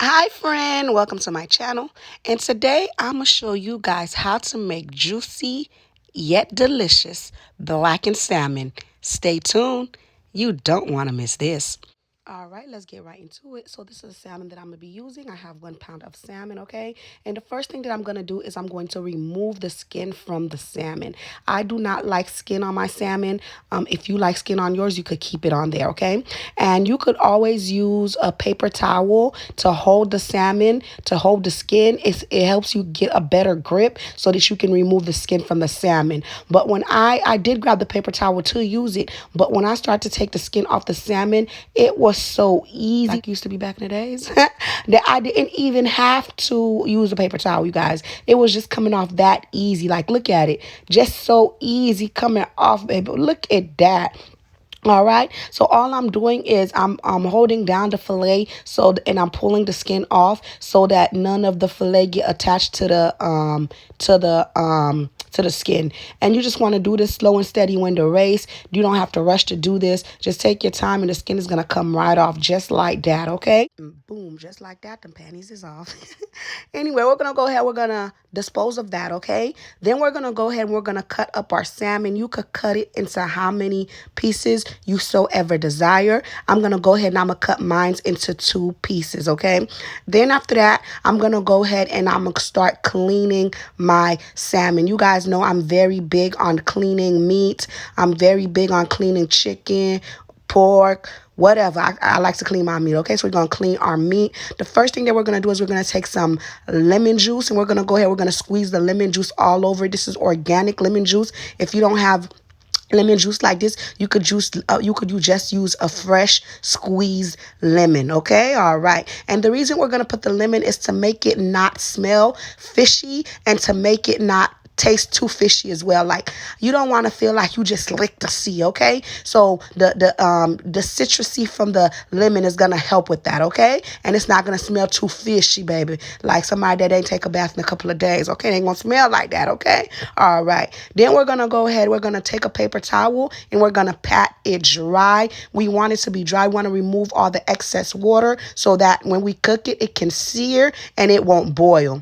Hi friend, welcome to my channel, and today I'm going to show you guys how to make juicy yet delicious blackened salmon. Stay tuned, you don't want to miss this. All right, let's get right into it. So this is a salmon that I'm going to be using. I have 1 pound of salmon, okay? And the first thing that I'm going to do is I'm going to remove the skin from the salmon. I do not like skin on my salmon. If you like skin on yours, you could keep it on there, okay? And you could always use a paper towel to hold the salmon, to hold the skin. It helps you get a better grip so that you can remove the skin from the salmon. But when I did grab the paper towel to use it, but when I started to take the skin off the salmon, it was so easy, like it used to be back in the days, that I didn't even have to use a paper towel, you guys. It was just coming off that easy. Like, look at it. Just so easy coming off, baby. Look at that. All right, so all I'm doing is I'm holding down the fillet and I'm pulling the skin off so that none of the fillet get attached to the skin. And you just want to do this slow and steady when the race. You don't have to rush to do this. Just take your time and the skin is gonna come right off just like that, okay? And boom, just like that, the panties is off. Anyway, we're gonna go ahead, we're gonna dispose of that, okay? Then we're gonna go ahead and we're gonna cut up our salmon. You could cut it into how many pieces you so ever desire. I'm going to go ahead and I'm going to cut mine into 2 pieces, okay? Then after that, I'm going to go ahead and I'm going to start cleaning my salmon. You guys know I'm very big on cleaning meat. I'm very big on cleaning chicken, pork, whatever. I like to clean my meat, okay? So we're going to clean our meat. The first thing that we're going to do is we're going to take some lemon juice and we're going to go ahead, we're going to squeeze the lemon juice all over. This is organic lemon juice. If you don't have lemon juice like this, you could just use a fresh squeezed lemon, okay? All right. And the reason we're going to put the lemon is to make it not smell fishy and to make it not taste too fishy as well. Like, you don't want to feel like you just licked the sea, okay? So the citrusy from the lemon is gonna help with that, okay? And it's not gonna smell too fishy, baby. Like somebody that ain't take a bath in a couple of days, okay? It ain't gonna smell like that, okay? All right. Then we're gonna go ahead. We're gonna take a paper towel and we're gonna pat it dry. We want it to be dry. We want to remove all the excess water so that when we cook it, it can sear and it won't boil.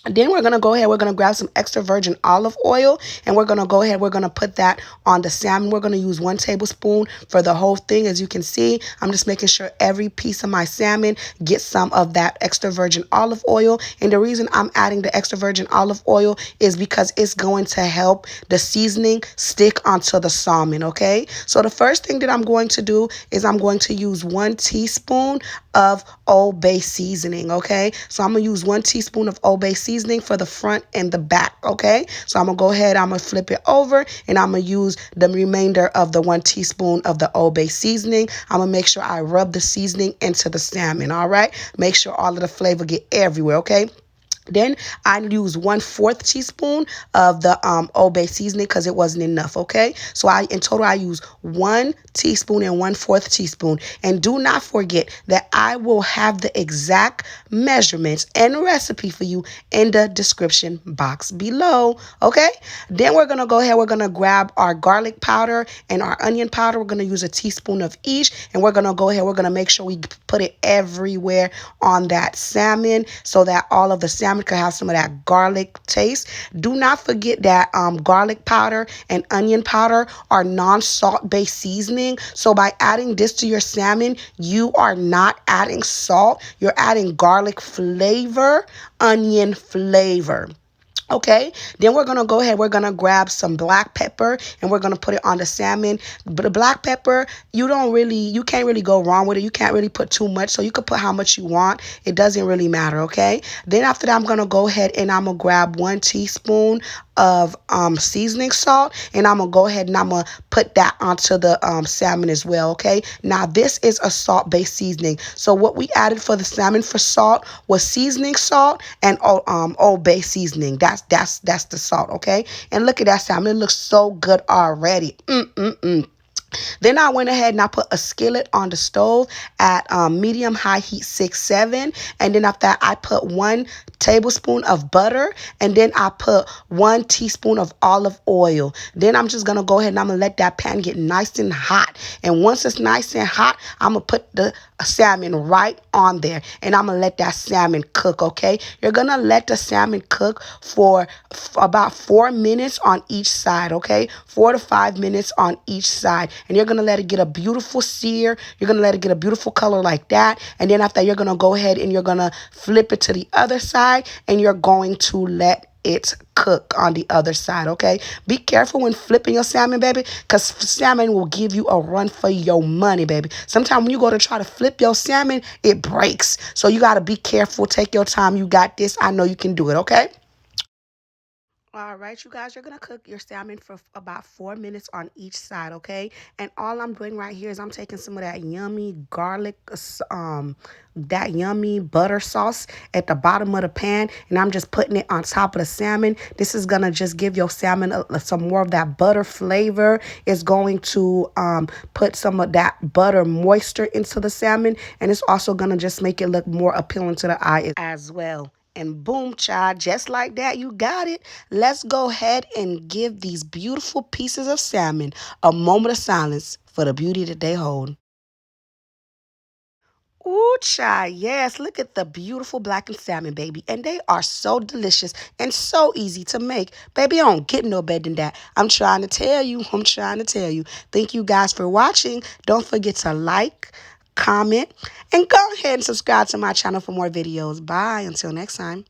Then we're going to go ahead, we're going to grab some extra virgin olive oil, and we're going to go ahead, we're going to put that on the salmon. We're going to use 1 tablespoon for the whole thing. As you can see, I'm just making sure every piece of my salmon gets some of that extra virgin olive oil. And the reason I'm adding the extra virgin olive oil is because it's going to help the seasoning stick onto the salmon, okay? So the first thing that I'm going to do is I'm going to use 1 teaspoon of Old Bay seasoning, okay? So I'm going to use 1 teaspoon of Old Bay seasoning for the front and the back, okay? So I'm going to go ahead, I'm going to flip it over, and I'm going to use the remainder of the 1 teaspoon of the Old Bay seasoning. I'm going to make sure I rub the seasoning into the salmon, all right? Make sure all of the flavor get everywhere, okay? Then I use 1/4 teaspoon of the Old Bay seasoning because it wasn't enough, okay? So in total, I use 1 teaspoon and 1/4 teaspoon. And do not forget that I will have the exact measurements and recipe for you in the description box below, okay? Then we're going to go ahead, we're going to grab our garlic powder and our onion powder. We're going to use a teaspoon of each, and we're going to go ahead, we're going to make sure we put it everywhere on that salmon so that all of the salmon could have some of that garlic taste. Do not forget that garlic powder and onion powder are non-salt based seasoning. So by adding this to your salmon, you are not adding salt. You're adding garlic flavor, onion flavor. Okay, then we're going to go ahead, we're going to grab some black pepper and we're going to put it on the salmon. But the black pepper, you can't really go wrong with it. You can't really put too much, so you could put how much you want. It doesn't really matter, okay? Then after that, I'm going to go ahead and I'm going to grab 1 teaspoon of seasoning salt, and I'm going to go ahead and I'm going to put that onto the salmon as well, okay? Now, this is a salt-based seasoning. So what we added for the salmon for salt was seasoning salt and Old Bay seasoning. That's the salt, okay? And look at that salmon. It looks so good already. Then I went ahead and I put a skillet on the stove at medium high heat 6-7. And then after that, I put 1 tablespoon of butter. And then I put 1 teaspoon of olive oil. Then I'm just going to go ahead and I'm going to let that pan get nice and hot. And once it's nice and hot, I'm going to put the salmon right on there, and I'm gonna let that salmon cook. Okay, you're gonna let the salmon cook for about 4 minutes on each side. Okay, 4 to 5 minutes on each side, and you're gonna let it get a beautiful sear. You're gonna let it get a beautiful color like that, and then after you're gonna go ahead and you're gonna flip it to the other side, and you're going to let it cook on the other side. Okay, be careful when flipping your salmon, baby, because salmon will give you a run for your money, baby. Sometimes when you go to try to flip your salmon, it breaks, so you got to be careful. Take your time. You got this. I know you can do it. Okay. All right, you guys, you're going to cook your salmon for about 4 minutes on each side, okay? And all I'm doing right here is I'm taking some of that yummy garlic, that yummy butter sauce at the bottom of the pan, and I'm just putting it on top of the salmon. This is going to just give your salmon some more of that butter flavor. It's going to put some of that butter moisture into the salmon, and it's also going to just make it look more appealing to the eye as well. And boom, child, just like that, you got it. Let's go ahead and give these beautiful pieces of salmon a moment of silence for the beauty that they hold. Ooh, child, yes. Look at the beautiful blackened salmon, baby. And they are so delicious and so easy to make. Baby, I don't get no better than that. I'm trying to tell you. I'm trying to tell you. Thank you guys for watching. Don't forget to like, comment, and go ahead and subscribe to my channel for more videos. Bye. Until next time.